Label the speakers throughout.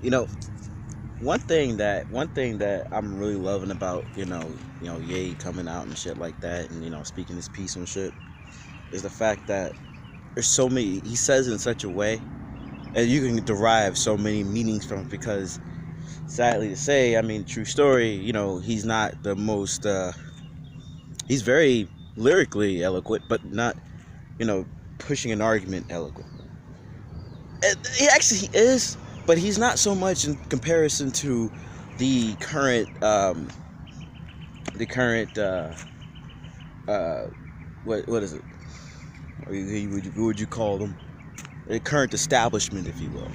Speaker 1: You know, one thing that I'm really loving about Ye coming out and shit like that, and speaking his piece and shit, is the fact that there's so many. He says it in such a way, and you can derive so many meanings from it. Because sadly to say, I mean, true story. He's not the most. He's very lyrically eloquent, but not pushing an argument eloquent. He is, but he's not so much in comparison to the current uh what is it? What would you call them? The current establishment, if you will.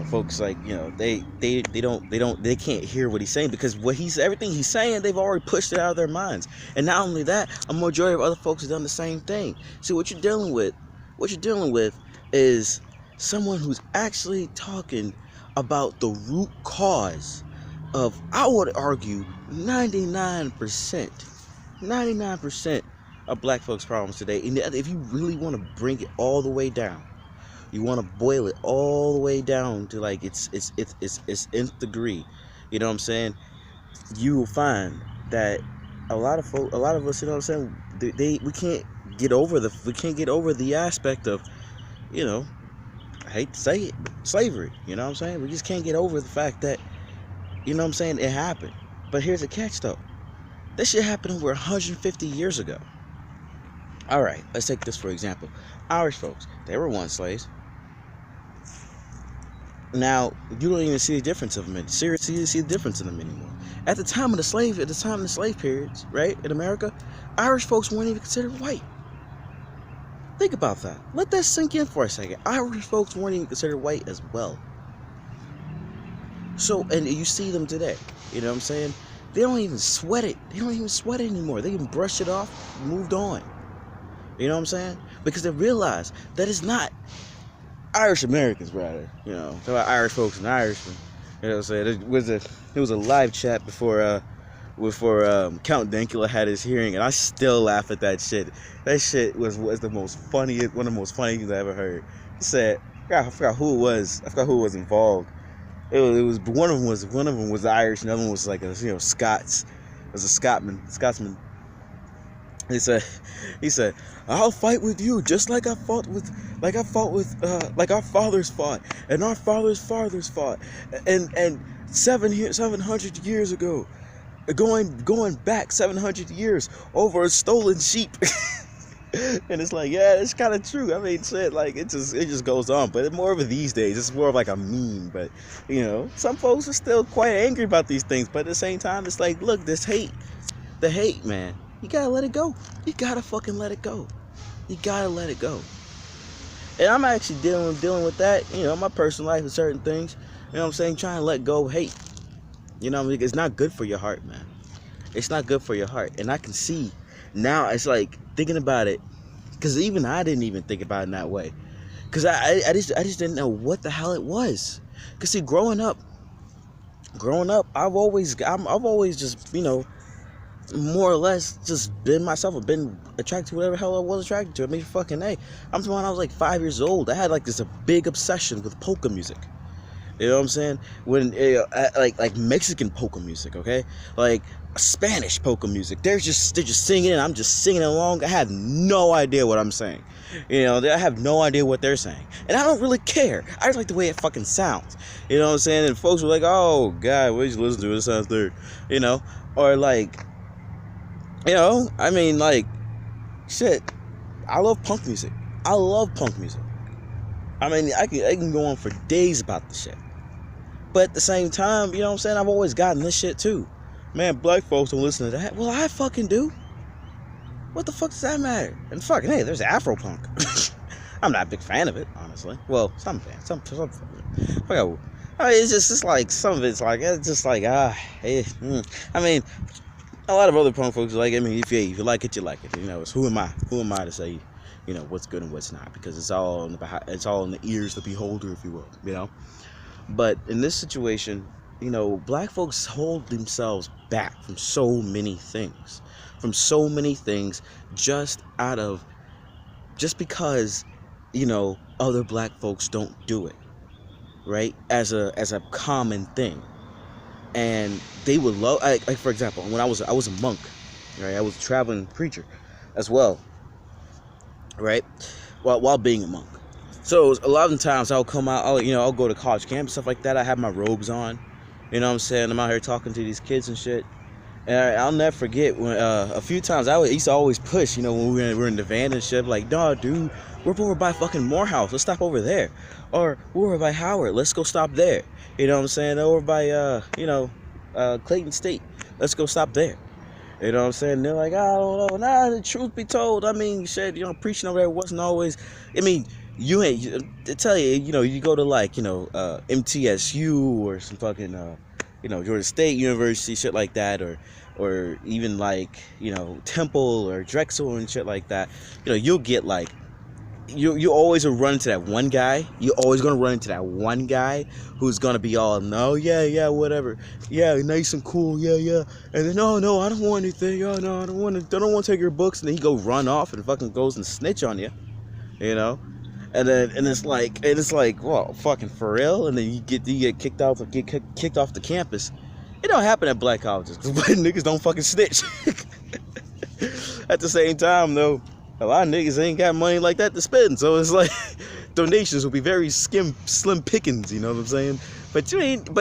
Speaker 1: Folks like they can't hear what he's saying, because everything he's saying, they've already pushed it out of their minds. And not only that, a majority of other folks have done the same thing. See, what you're dealing with is someone who's actually talking about the root cause of, I would argue, 99% of black folks' problems today. And if you really want to bring it all the way down, you want to boil it all the way down to like its nth degree. You know what I'm saying? You will find that a lot of us, you know what I'm saying, we can't get over the aspect of, you know, I hate to say it, slavery. You know what I'm saying? We just can't get over the fact that, you know what I'm saying, it happened. But here's the catch though. This shit happened over 150 years ago. All right, let's take this for example. Irish folks, they were once slaves. Now you don't even see the difference of them. Seriously, you see the difference in them anymore. At the time of the slave periods, right, in America, Irish folks weren't even considered white. Think about that. Let that sink in for a second. Irish folks weren't even considered white as well. So, and you see them today. You know what I'm saying? They don't even sweat it. They don't even sweat it anymore. They can brush it off, moved on. You know what I'm saying? Because they realize that it's not Irish Americans, rather. Talk about Irish folks and Irishmen. You know what I'm saying? It was a live chat before Count Dankula had his hearing, and I still laugh at that shit. That shit was one of the most funny things I ever heard. He said, I forgot who it was. I forgot who was involved. It was one of them was Irish, and the other one was like Scots. It was a Scotsman. He said, I'll fight with you just like like our fathers fought, and our fathers' fought, and 700 years ago, going back 700 years over a stolen sheep. And it's like, yeah, it's kind of true. I mean, shit, like it just goes on. But more of it these days, it's more of like a meme. But some folks are still quite angry about these things. But at the same time, it's like, look, the hate, man. You gotta let it go. You gotta fucking let it go. You gotta let it go. And I'm actually dealing with that, in my personal life with certain things. You know what I'm saying? Trying to let go of hate. It's not good for your heart, man. It's not good for your heart. And I can see now, it's like thinking about it, because even I didn't even think about it in that way. Because I just didn't know what the hell it was. Because see, growing up, I've always just, more or less just been myself. I've been attracted to whatever hell I was attracted to. I mean, fucking A. I'm talking when I was like 5 years old. I had like a big obsession with polka music. You know what I'm saying? When like Mexican polka music, okay? Like Spanish polka music. They're just singing, and I'm just singing along. I have no idea what I'm saying. I have no idea what they're saying. And I don't really care. I just like the way it fucking sounds. You know what I'm saying? And folks were like, oh God, what did you listen to? It sounds weird. Or like, I mean, like, shit. I love punk music. I mean, I can go on for days about the shit. But at the same time, you know what I'm saying? I've always gotten this shit too. Man, black folks don't listen to that. Well, I fucking do. What the fuck does that matter? And fucking, hey, there's Afropunk. I'm not a big fan of it, honestly. Well, some fans. Some I mean, it's like, some of it's like, it's just like, I mean, a lot of other punk folks are like, I mean, if you like it, you like it. It's who am I to say, what's good and what's not, because it's all in the ears of the beholder, if you will, But in this situation, black folks hold themselves back from so many things, just because, other black folks don't do it, right, as a common thing. And they would love, like for example, when I was a monk, right, I was a traveling preacher as well, right, while being a monk. So a lot of the times I'll come out, I'll go to college camp, stuff like that. I have my robes on, you know what I'm saying? I'm out here talking to these kids and shit. And I'll never forget when a few times I used to always push, when we were in the van and shit, like, nah, dude, we're over by fucking Morehouse, let's stop over there. Or we're over by Howard, let's go stop there. You know what I'm saying? Over by Clayton State, let's go stop there. You know what I'm saying? They're like, I don't know. Nah, the truth be told, I mean, shit, preaching over there wasn't always, I mean, you ain't, to tell you, you go to like, MTSU or some fucking, Georgia State University, shit like that, or even like, Temple or Drexel and shit like that, you'll get like, you always will run into that one guy. You're always gonna run into that one guy who's gonna be all, no, yeah, whatever, yeah, nice and cool, yeah, and then no, I don't want anything, no, I don't want to take your books, and then he go run off and fucking goes and snitch on you, and it's like, well, fucking for real, and then you get kicked off the campus. It don't happen at black colleges because niggas don't fucking snitch. At the same time, though, a lot of niggas ain't got money like that to spend, so it's like donations will be very slim pickings, you know what I'm saying? But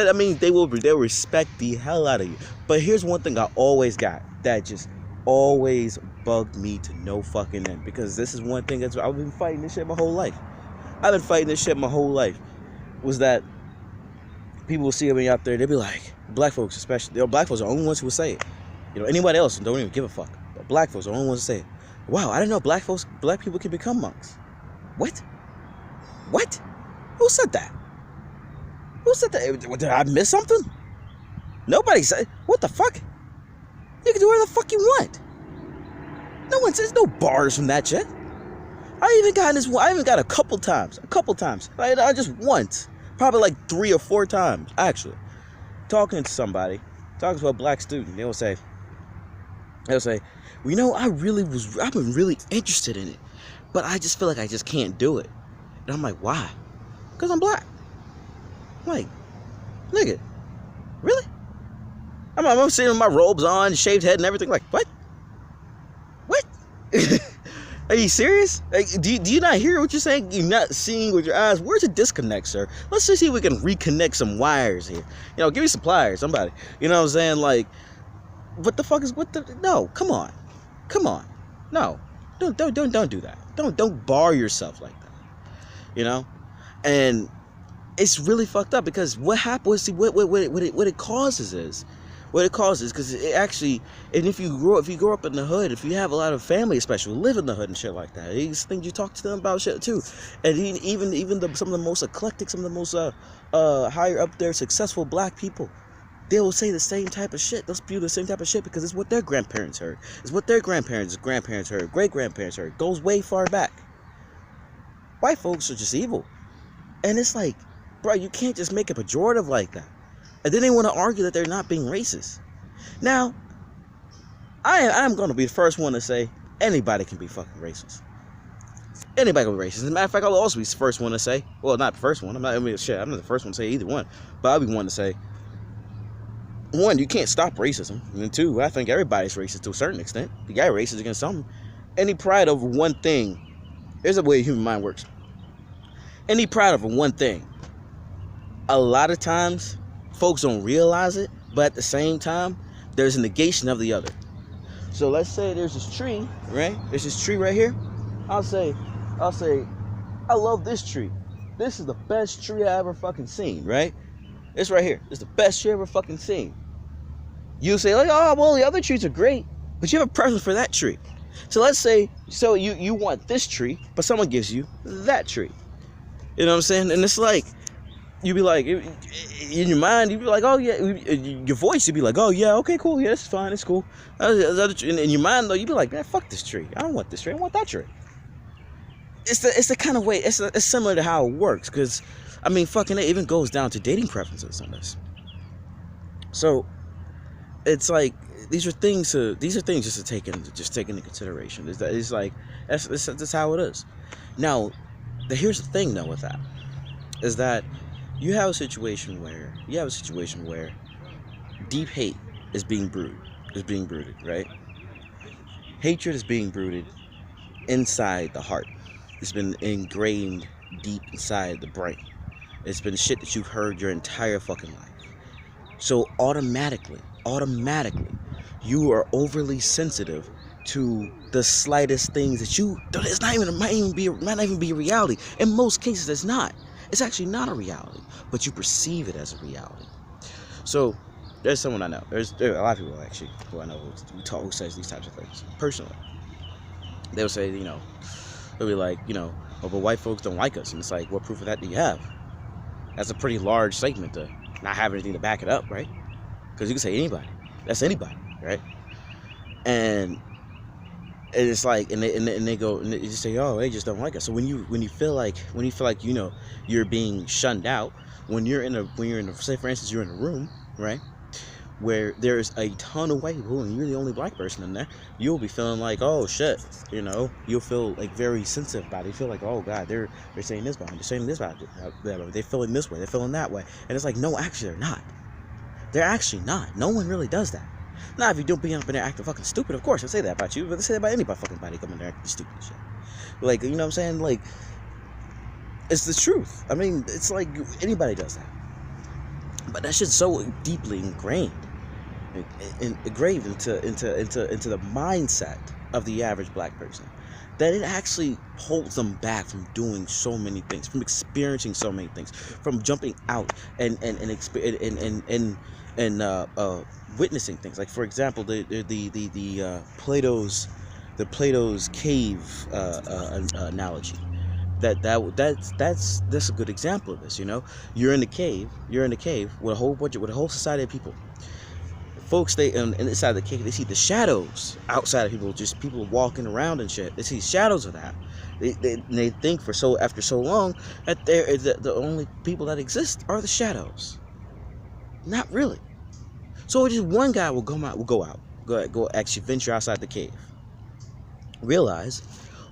Speaker 1: I mean, they'll respect the hell out of you. But here's one thing I always got that just always bugged me to no fucking end, because this is one thing I've been fighting this shit my whole life. Was that people will see me out there, they'll be like, black folks especially, black folks are the only ones who will say it. Anybody else don't even give a fuck. But black folks are the only ones who say it. Wow, I didn't know black people can become monks. What? Who said that? Did I miss something? Nobody said. What the fuck? You can do whatever the fuck you want. No one says no bars from that shit. I even got a couple times. I just once. Probably like 3 or 4 times, actually. Talking to a black student, they'll say, well, I've been really interested in it, but I just feel like I just can't do it. And I'm like, why? Because I'm black. I'm like, nigga, really? I'm sitting with my robes on, shaved head and everything, like, what? Are you serious? Like, do you not hear what you're saying? You're not seeing with your eyes? Where's the disconnect, sir? Let's just see if we can reconnect some wires here. Give me some pliers, somebody. You know what I'm saying? Like, what the fuck is no, come on. No. Don't do that. Don't bar yourself like that. And it's really fucked up, because what happens, see, what it causes is, because it actually, and if you grow up in the hood, if you have a lot of family, especially live in the hood and shit like that, these things you talk to them about shit too, and even some of the most eclectic, some of the most higher up there successful black people, they will say the same type of shit. They'll spew the same type of shit because it's what their grandparents heard, it's what their grandparents heard, great grandparents heard. It goes way far back. White folks are just evil, and it's like, bro, you can't just make a pejorative like that. And then they want to argue that they're not being racist. Now, I'm going to be the first one to say anybody can be fucking racist. Anybody can be racist. As a matter of fact, I'll also be the first one to say, well, not the first one. I'm not the first one to say either one. But I'll be one to say, 1, you can't stop racism. And 2, I think everybody's racist to a certain extent. You got racist against something. Any pride over one thing, here's the way the human mind works. Any pride over one thing, a lot of times, folks don't realize it, but at the same time, there's a negation of the other. So let's say there's this tree, right? There's this tree right here. I'll say, I love this tree. This is the best tree I ever fucking seen, right? It's right here. It's the best tree I ever fucking seen. You say, like, oh, well, the other trees are great, but you have a preference for that tree. So let's say, you want this tree, but someone gives you that tree. You know what I'm saying? And it's like, you'd be like, in your mind, you'd be like, oh yeah, your voice, you'd be like, oh yeah, okay, cool, yeah, it's fine, it's cool. In your mind though, you'd be like, man, fuck this tree. I don't want this tree, I want that tree. It's the kind of way, it's similar to how it works, because, I mean, fucking it even goes down to dating preferences on this. So, it's like, these are things just to take into consideration. It's like, that's how it is. Now, here's the thing though with that, is that you have a situation where deep hate is being brooded, right? Hatred is being brooded inside the heart. It's been ingrained deep inside the brain. It's been shit that you've heard your entire fucking life. So automatically, you are overly sensitive to the slightest things that you. It's not even might not even be a reality. In most cases, it's not. It's actually not a reality, but you perceive it as a reality. So there's someone I know. There are a lot of people actually who I know who says these types of things personally. They'll say, they'll be like, oh, but white folks don't like us, and it's like, what proof of that do you have? That's a pretty large statement to not have anything to back it up, right? Because you can say anybody. That's anybody, right? And it's like, and they go and they just say, oh, they just don't like us. So when you feel like you're being shunned out, when you're in a say for instance you're in a room, right, where there's a ton of white people and you're the only black person in there, you'll be feeling like, oh shit, you'll feel like very sensitive about it. You feel like, oh god, they're saying this about me, they're saying this about them, they're feeling this way, they're feeling that way, and it's like, no, actually they're not. They're actually not. No one really does that. Now, if you don't be up in there acting fucking stupid, of course, I'll say that about you, but they say that about anybody fucking body coming there acting stupid and shit. Like, you know what I'm saying? Like, it's the truth. I mean, it's like anybody does that. But that shit's so deeply engraved into the mindset of the average black person that it actually holds them back from doing so many things, from experiencing so many things, from jumping out and witnessing things. Like, for example, the Plato's cave analogy. That's a good example of this. You're in the cave with a whole society of people. Folks, they inside the cave, they see the shadows outside of people, just people walking around and shit. They see shadows of that. They think after so long that the only people that exist are the shadows. Not really. So just one guy will go actually venture outside the cave. Realize,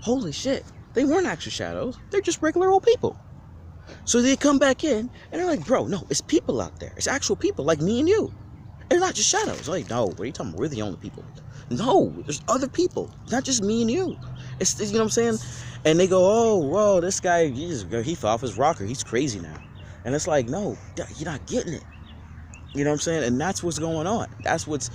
Speaker 1: holy shit, they weren't actual shadows. They're just regular old people. So they come back in and they're like, bro, no, it's people out there. It's actual people like me and you. It's not just shadows. Like, no, what are you talking about? We're the only people. No, there's other people. It's not just me and you. It's you know what I'm saying? And they go, oh, whoa, this guy, he fell off his rocker. He's crazy now. And it's like, no, you're not getting it. You know what I'm saying? And that's what's going on. That's what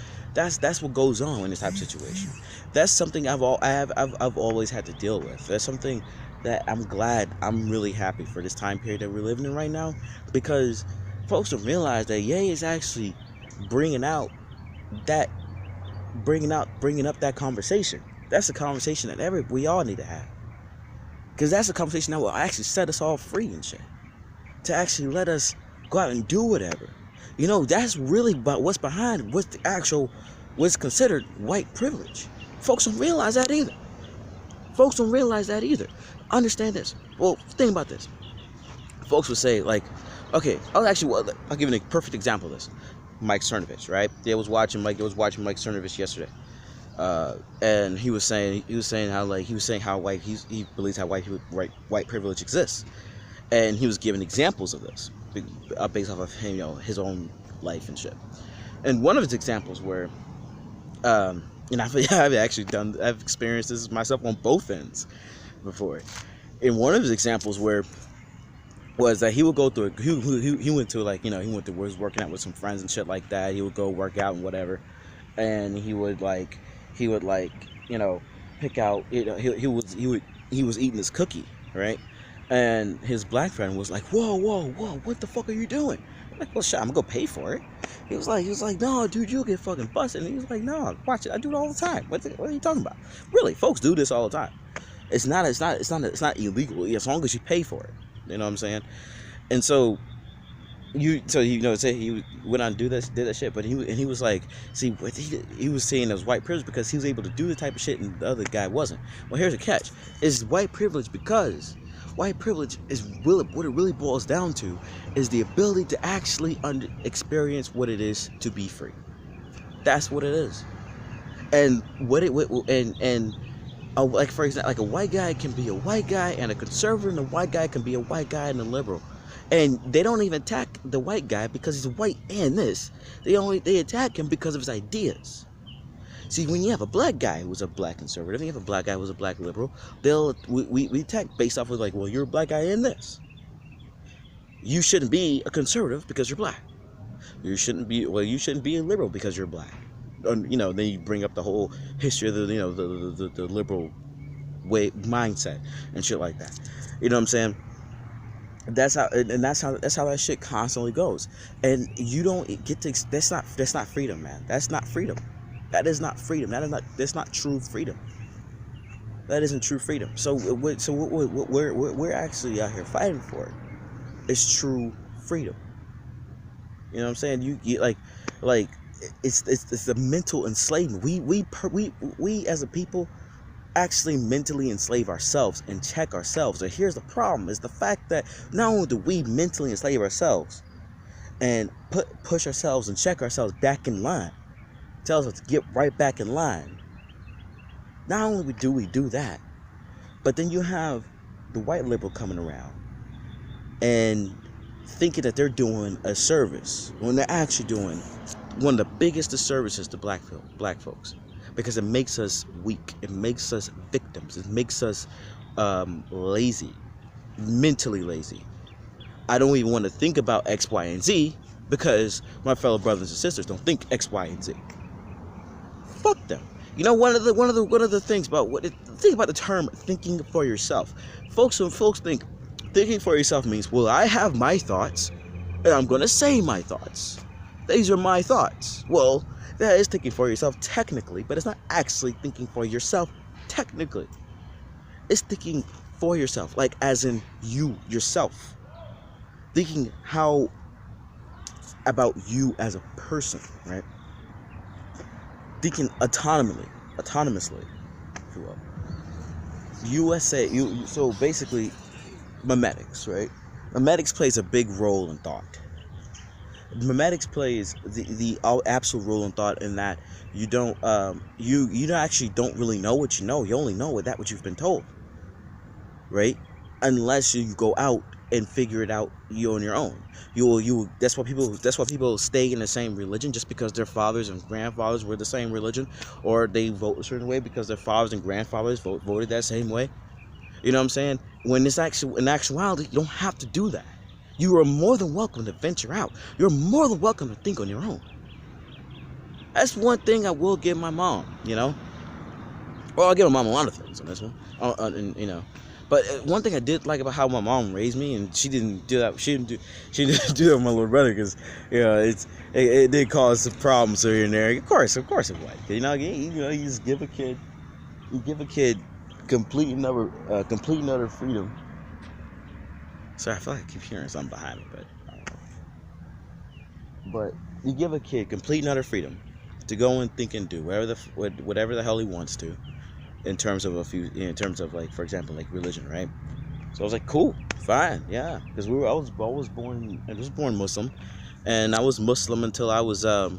Speaker 1: goes on in this type of situation. That's something I've always had to deal with. That's something that I'm really happy for this time period that we're living in right now, because folks don't realize that Ye is actually bringing up that conversation. That's a conversation that we all need to have, because that's a conversation that will actually set us all free and shit, to actually let us go out and do whatever. That's really about what's behind what's considered white privilege. Folks don't realize that either. Understand this. Well, think about this. Folks would say, like, okay, I'll give you a perfect example of this. Mike Cernovich, right? I was watching Mike Cernovich yesterday, and he was saying how he believes how white privilege exists, and he was giving examples of this based off of him, his own life and shit. And one of his examples where, I've experienced this myself on both ends before. In one of his examples was that he would go through he went to was working out with some friends and shit like that. He would go work out and whatever, and he would pick out, he was eating this cookie, right? And his black friend was like, whoa, what the fuck are you doing? I'm like, well, shit, I'm gonna go pay for it. He was like, no, dude, you'll get fucking busted. And he was like, no, watch it, I do it all the time. What are you talking about? Really, folks do this all the time. It's not illegal as long as you pay for it. You know what I'm saying? And so he went on and did that shit. But he was like, see, he was saying it was white privilege because he was able to do the type of shit and the other guy wasn't. Well, here's a catch: it's white privilege because white privilege is what it really boils down to is the ability to actually experience what it is to be free. That's what it is. And like, for example, like a white guy can be a white guy and a conservative, and a white guy can be a white guy and a liberal. And they don't even attack the white guy because he's white and this. They attack him because of his ideas. See, when you have a black guy who's a black conservative, and you have a black guy who's a black liberal, we attack based off of like, well, you're a black guy in this. You shouldn't be a conservative because you're black. You shouldn't be a liberal because you're black. Then you bring up the whole history of the liberal way mindset and shit like that. You know what I'm saying? That's how that shit constantly goes. And you don't get to. That's not freedom, man. That's not freedom. That is not freedom. That's not true freedom. That isn't true freedom. So what we're actually out here fighting for is true freedom. You know what I'm saying? You like it's the mental enslavement. We as a people actually mentally enslave ourselves and check ourselves. And here's the problem: is the fact that not only do we mentally enslave ourselves and push ourselves and check ourselves back in line, tells us to get right back in line. Not only do we do that, but then you have the white liberal coming around and thinking that they're doing a service when they're actually doing one of the biggest disservices to black folks, because it makes us weak, it makes us victims, it makes us lazy, mentally lazy. I don't even want to think about X, Y, and Z because my fellow brothers and sisters don't think X, Y, and Z. Fuck them. You know, one of the things about think about the term thinking for yourself. When folks think thinking for yourself means, well, I have my thoughts and I'm gonna say my thoughts. These are my thoughts. Well, that is thinking for yourself technically, but it's not actually thinking for yourself technically. It's thinking for yourself, like as in you yourself. Thinking how about you as a person, right? Thinking autonomously, if you will. So basically, memetics, right? Memetics plays a big role in thought. Memetics plays the absolute role in thought in that you don't you actually don't really know what you know. You only know what you've been told, right? Unless you go out and figure it out you on your own. That's why people stay in the same religion, just because their fathers and grandfathers were the same religion, or they vote a certain way because their fathers and grandfathers voted that same way. You know what I'm saying? When in actuality, you don't have to do that. You are more than welcome to venture out. You're more than welcome to think on your own. That's one thing I will give my mom, you know? Well, I'll give my mom a lot of things on this one. But one thing I did like about how my mom raised me, and she didn't do that. She didn't do that with my little brother, because it did cause some problems here and there. Of course it would. You just give a kid complete and utter freedom. Sorry, I feel like I keep hearing something behind me, but I don't know. But you give a kid complete and utter freedom to go and think and do whatever the hell he wants to. In terms of like, for example, like religion, right? So I was like, cool, fine, yeah, because I was born Muslim, and I was Muslim until I was 12,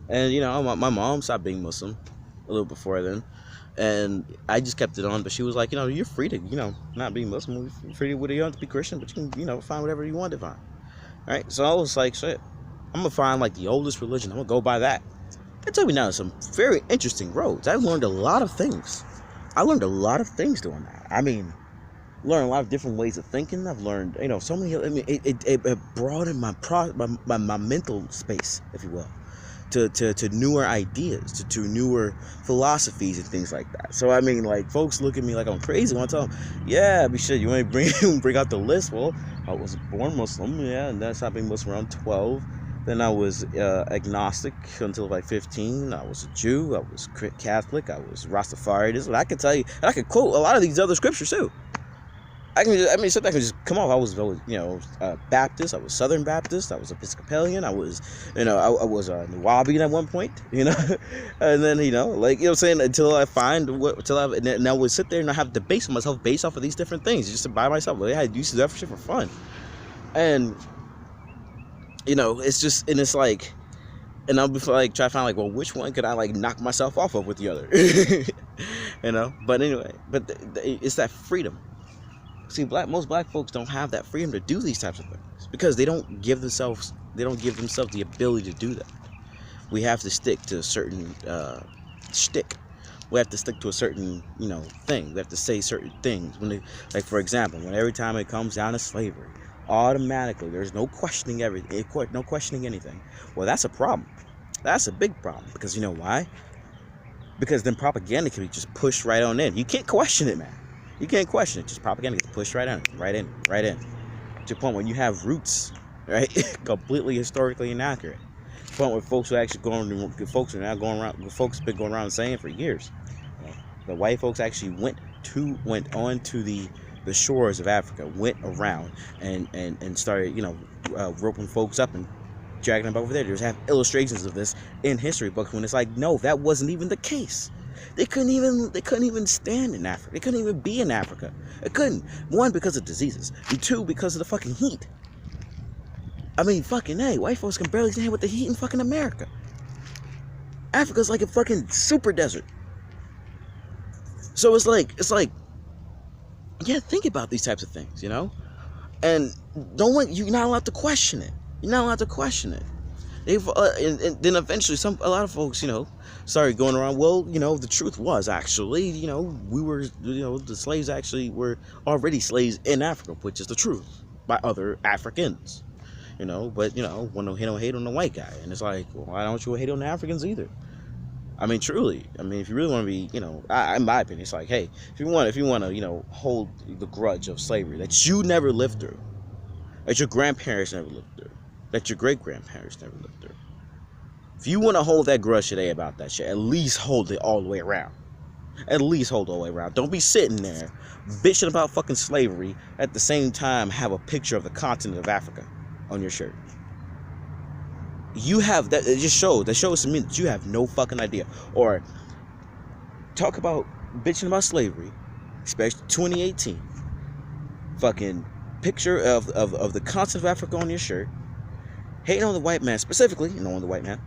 Speaker 1: and my mom stopped being Muslim a little before then, and I just kept it on. But she was like, you're free to not be Muslim, you're free to, you don't have to be Christian, but you can find whatever you want to find. All right, so I was like, shit, I'm gonna find like the oldest religion, I'm gonna go by that. It took me down some very interesting roads. I learned a lot of things. doing that. I mean, learned a lot of different ways of thinking. I've learned, so many. I mean, it broadened my mental space, if you will, to newer ideas, to newer philosophies and things like that. So I mean, like, folks look at me like I'm crazy when I tell them, yeah, be sure you want to bring out the list. Well, I was born Muslim, yeah, and then I stopped being Muslim around 12. Then I was agnostic until like 15. I was a Jew. I was Catholic. I was Rastafari. This is what I can tell you. And I can quote a lot of these other scriptures too. Something I can just come off. I was Baptist. I was Southern Baptist. I was Episcopalian. I was, I was a Nawabian at one point. And then what I'm saying, until I and I would sit there and I have debates with myself based off of these different things, just to by myself. Like, I used to do that for fun, and. It's just, and it's like, and I'll be like, try to find like, well, which one could I like knock myself off of with the other, but anyway, it's that freedom. See, most black folks don't have that freedom to do these types of things because they don't give themselves the ability to do that. We have to stick to a certain shtick. We have to stick to a certain, thing. We have to say certain things. Like for example, when every time it comes down to slavery, automatically there's no questioning everything, no questioning anything. Well, that's a problem. That's a big problem because you know why? Because then propaganda can be just pushed right on in. You can't question it, man. You can't question it. Just propaganda gets pushed right in. To the point when you have roots, right? Completely historically inaccurate. To the point where folks are actually folks been going around saying for years. The white folks actually went on to the shores of Africa, went around and started, roping folks up and dragging them over there. There's have illustrations of this in history books when it's like, no, that wasn't even the case. They couldn't even stand in Africa. They couldn't even be in Africa. It couldn't. One, because of diseases. And two, because of the fucking heat. I mean, fucking A, white folks can barely stand with the heat in fucking America. Africa's like a fucking super desert. So it's like, yeah, think about these types of things, And you're not allowed to question it. You're not allowed to question it. And then eventually a lot of folks, started going around, well, the truth was actually, we were, the slaves actually were already slaves in Africa, which is the truth, by other Africans, but, one don't hate on the white guy. And it's like, well, why don't you hate on the Africans either? I mean, truly, if you really want to be, in my opinion, it's like, hey, if you want to, hold the grudge of slavery that you never lived through, that your grandparents never lived through, that your great-grandparents never lived through. If you want to hold that grudge today about that shit, at least hold it all the way around. At least hold it all the way around. Don't be sitting there bitching about fucking slavery at the same time have a picture of the continent of Africa on your shirt. You have that. It just shows. That shows to me that you have no fucking idea. Or talk about bitching about slavery, especially 2018. Fucking picture of the continent of Africa on your shirt. Hating on the white man, specifically, on the white man.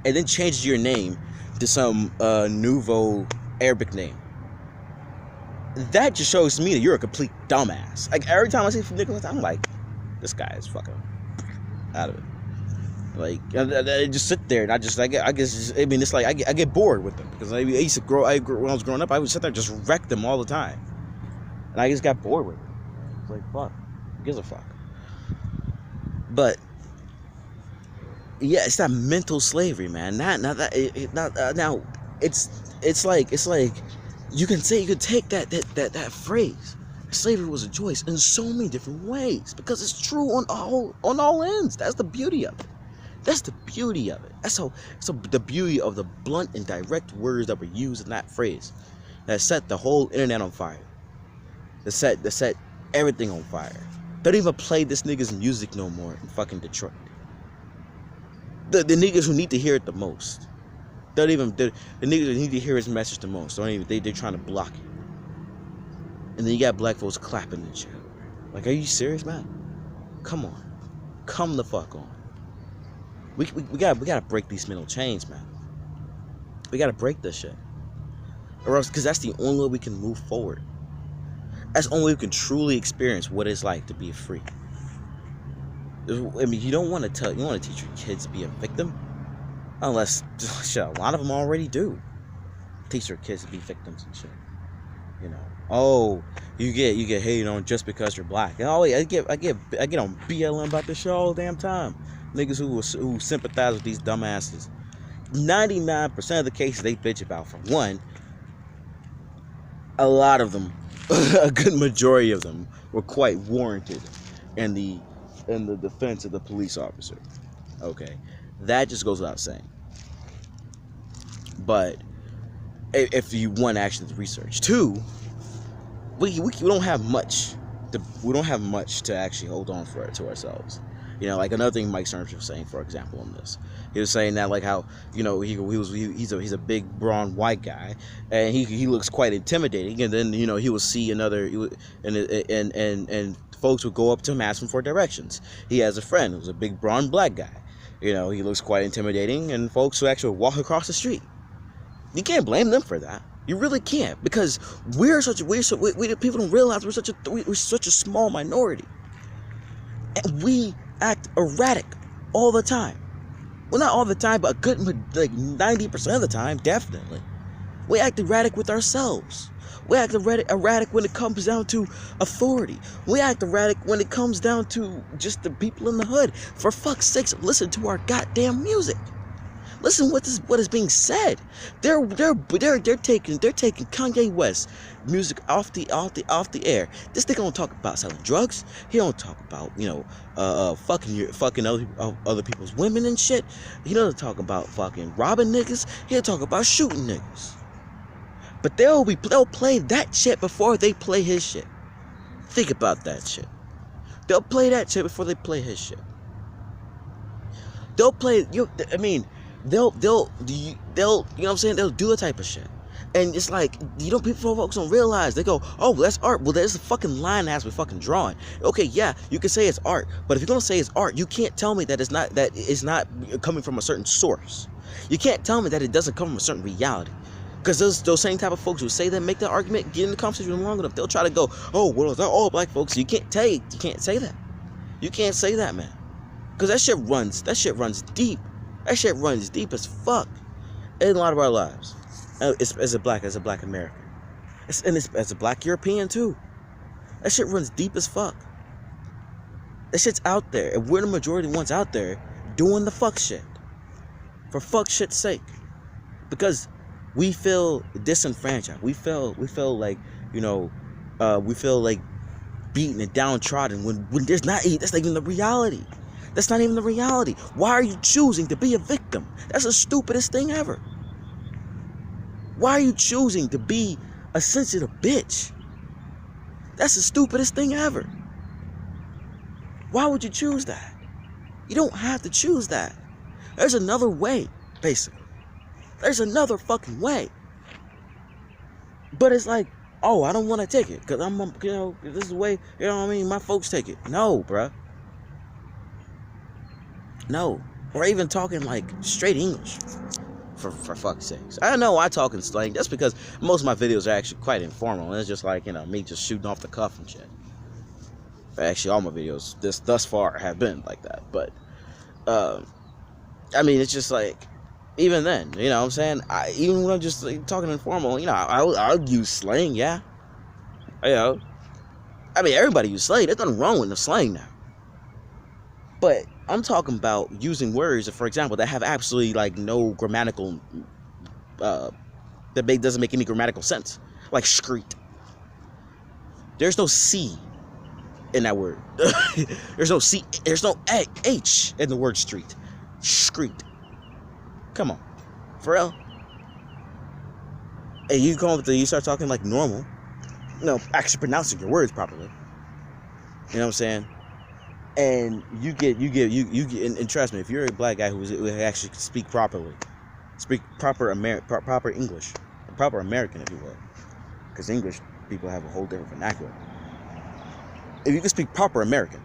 Speaker 1: And then change your name to some nouveau Arabic name. That just shows to me that you're a complete dumbass. Like, every time I see Nicholas, I'm like, this guy is fucking out of it. Like, I just sit there and it's like, I get bored with them. Because I used to when I was growing up, I would sit there and just wreck them all the time. And I just got bored with it. It's like, fuck. Who gives a fuck? But yeah, it's that mental slavery, man. Now it's like you can take that phrase. Slavery was a choice in so many different ways because it's true on all ends. That's the beauty of it. That's the beauty of it. So the beauty of the blunt and direct words that were used in that phrase that set the whole internet on fire. That set everything on fire. Don't even play this nigga's music no more in fucking Detroit. The niggas who need to hear it the most. The niggas who need to hear his message the most. They're trying to block it. And then you got black folks clapping and shit. Like, are you serious, man? Come on. Come the fuck on. We gotta break these mental chains, man. We gotta break this shit. Or else, because that's the only way we can move forward. That's the only way we can truly experience what it's like to be free. I mean, you want to teach your kids to be a victim, unless shit, a lot of them already do. Teach their kids to be victims and shit. Oh, you get hated on just because you're black. Oh, I get on BLM about this shit all the damn time. Niggas who sympathize with these dumbasses. 99% of the cases they bitch about, for one, a lot of them, a good majority of them, were quite warranted in the defense of the police officer. Okay, that just goes without saying. But if you want actually to research, two, we don't have much. We don't have much to actually hold on to ourselves. Like another thing Mike Stearns was saying, for example, on this, he was saying that like how he's a big brawn white guy and he looks quite intimidating, and then he will see another and folks would go up to him, ask him for directions. He has a friend who's a big brawn black guy. He looks quite intimidating, and folks who actually walk across the street. You can't blame them for that. You really can't, because people don't realize we're such a small minority, and we act erratic all the time. Well, not all the time, but a good, like 90% of the time, definitely. We act erratic with ourselves. We act erratic when it comes down to authority. We act erratic when it comes down to just the people in the hood. For fuck's sakes, listen to our goddamn music. Listen what is being said. They're taking Kanye West music off the air. This nigga don't talk about selling drugs. He don't talk about fucking other people's women and shit. He doesn't talk about fucking robbing niggas. He'll talk about shooting niggas. But they'll play that shit before they play his shit. Think about that shit. They'll play that shit before they play his shit. They'll play They'll you know what I'm saying? They'll do the type of shit. And it's like, people folks don't realize. They go, oh, that's art. Well, there's a fucking line that has to be fucking drawn. Okay, yeah, you can say it's art, but if you're gonna say it's art, you can't tell me that it's not coming from a certain source. You can't tell me that it doesn't come from a certain reality. Because those same type of folks who say that, make that argument, get in the conversation long enough, they'll try to go, oh, well, they're all black folks. You can't say that. You can't say that, man. Because that shit runs deep. That shit runs deep as fuck in a lot of our lives. As a black American. As a black European too. That shit runs deep as fuck. That shit's out there. And we're the majority ones out there doing the fuck shit. For fuck shit's sake. Because we feel disenfranchised. We feel like, we feel like beaten and downtrodden when that's not even the reality. That's not even the reality. Why are you choosing to be a victim? That's the stupidest thing ever. Why are you choosing to be a sensitive bitch? That's the stupidest thing ever. Why would you choose that? You don't have to choose that. There's another way, basically. There's another fucking way. But it's like, oh, I don't want to take it because this is the way, my folks take it. No, bruh. No. Or even talking like straight English. For fuck's sakes. I know I talk in slang. That's because most of my videos are actually quite informal. And it's just like, me just shooting off the cuff and shit. Actually, all my videos thus far have been like that. But, it's just like, even then, you know what I'm saying? Even when I'm just like, talking informal, I'll use slang, yeah. Everybody use slang. There's nothing wrong with the slang now. But I'm talking about using words, for example, that have absolutely like no grammatical, doesn't make any grammatical sense. Like street. There's no C in that word. There's no C. There's no H in the word street. Street. Come on, for real. And you start talking like normal. Actually pronouncing your words properly. You know what I'm saying? And you get, and trust me, if you're a black guy who actually speak properly, speak proper English, proper American, if you will, because English people have a whole different vernacular. If you can speak proper American,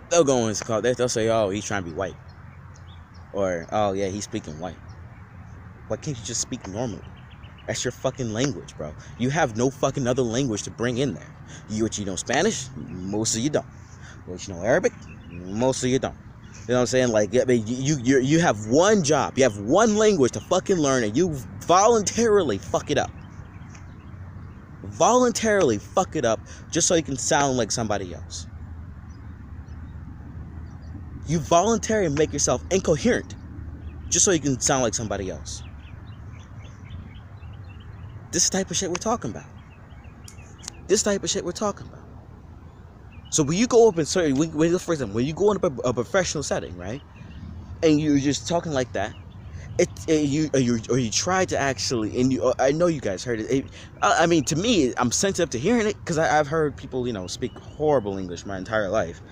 Speaker 1: they'll go and they'll say, oh, he's trying to be white, or oh yeah, he's speaking white. Why can't you just speak normally? That's your fucking language, bro. You have no fucking other language to bring in there. You know Spanish? Most of you don't. You know Arabic? Most of you don't. You know what I'm saying? Like, you have one job. You have one language to fucking learn, and you voluntarily fuck it up. Voluntarily fuck it up just so you can sound like somebody else. You voluntarily make yourself incoherent just so you can sound like somebody else. This type of shit we're talking about. So when you go up in for example, when you go into a professional setting, right, and you're just talking like that, you try to actually, and I know you guys heard it. To me, I'm sensitive to hearing it because I've heard people, speak horrible English my entire life,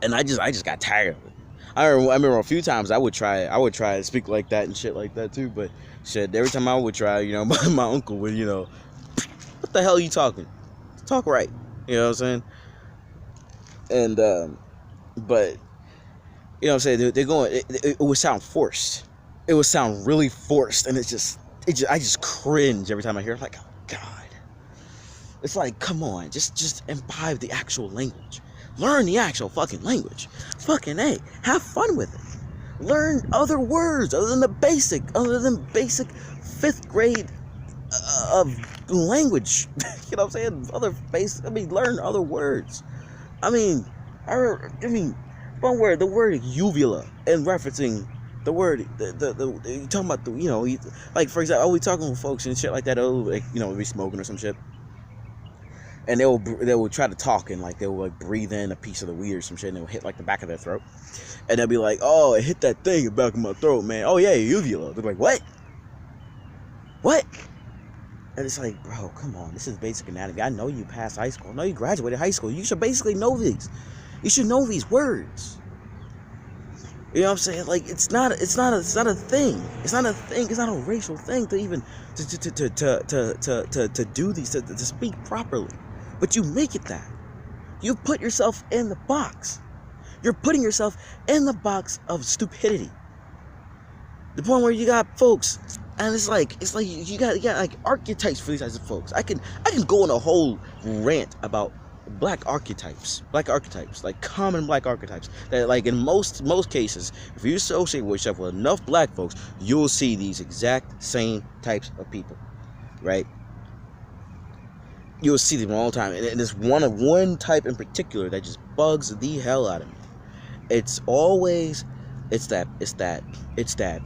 Speaker 1: and I just got tired of it. I remember a few times I would try to speak like that and shit like that too, but shit, every time I would try, my uncle would, what the hell are you talking? Talk right. You know what I'm saying? And, but, you know what I'm saying? They're going, it would sound forced. it would sound really forced, and I just cringe every time I hear it. Like, oh God, it's like, come on, just imbibe the actual language, learn the actual fucking language, fucking A, have fun with it, learn other words other than basic 5th grade of language. You know what I'm saying? Learn other words. I mean, one word, the word uvula, and referencing the word, you talking about the, like, for example, we talking with folks and shit like that, like, be smoking or some shit, and they will try to talk, and like they will like breathe in a piece of the weed or some shit, and they will hit like the back of their throat, and they'll be like, oh, it hit that thing in the back of my throat, man. Oh yeah, uvula. They're like, what? And it's like, bro, come on, this is basic anatomy. I know you passed high school. I know you graduated high school. You should basically know these. You should know these words. You know what I'm saying? Like, it's not a thing. It's not a thing. It's not a racial thing to even to do these, to speak properly. But you make it that. You put yourself in the box. You're putting yourself in the box of stupidity. The point where you got folks, and it's like you got like archetypes for these types of folks. I can go on a whole rant about black archetypes, like common black archetypes, that like in most cases, if you associate yourself with enough black folks, you'll see these exact same types of people, right? You'll see them all the time, and there's one type in particular that just bugs the hell out of me. It's that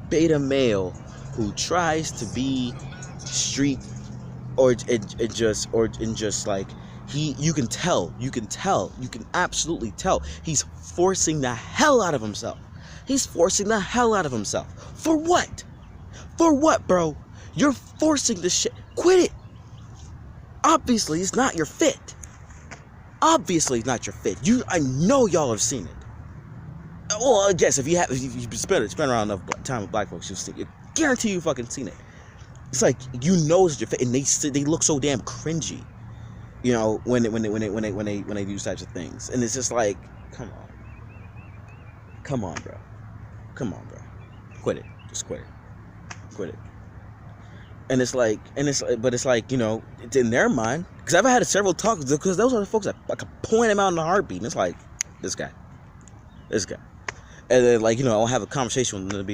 Speaker 1: beta male who tries to be street, or just like, you can absolutely tell he's forcing the hell out of himself. For what? Bro? You're forcing the shit. Quit it. Obviously it's not your fit. I know y'all have seen it. Well, I guess if you spend around enough time with black folks, you'll see it. Guarantee you fucking seen it. It's like, it's your fit, and they look so damn cringy, when they do these types of things, and it's just like, come on, bro, quit it, just quit it. And it's like, it's in their mind, because I've had several talks, because those are the folks that I could point them out in a heartbeat, and it's like, this guy, and then, like, I'll have a conversation with them, and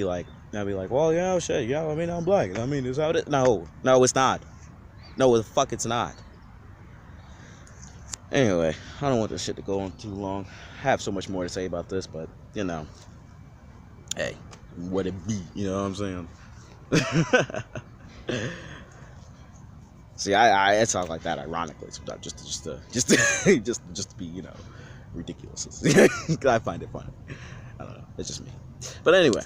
Speaker 1: I'll be like, well, yeah, shit, yeah, I mean, I'm black, I mean, is how it is. No, it's not. No, the fuck it's not. Anyway, I don't want this shit to go on too long. I have so much more to say about this, but, hey, what it be, you know what I'm saying? See, I talk like that ironically sometimes, just to be, ridiculous. I find it funny. I don't know, it's just me. But anyway,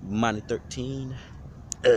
Speaker 1: Monday 13.